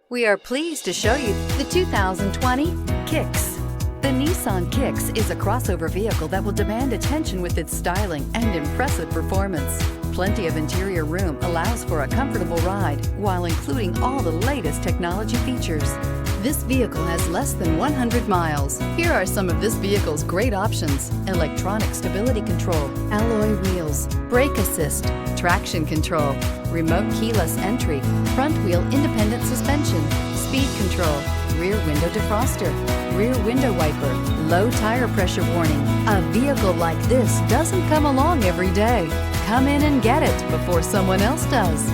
We are pleased to show you the 2020 Kicks. The Nissan Kicks is a crossover vehicle that will demand attention with its styling and impressive performance. Plenty of interior room allows for a comfortable ride while including all the latest technology features. This vehicle has less than 100 miles. Here are some of this vehicle's great options: electronic stability control, alloy wheels, brake assist, traction control, remote keyless entry, front wheel independent suspension, speed control, rear window defroster, rear window wiper, low tire pressure warning. A vehicle like this doesn't come along every day. Come in and get it before someone else does.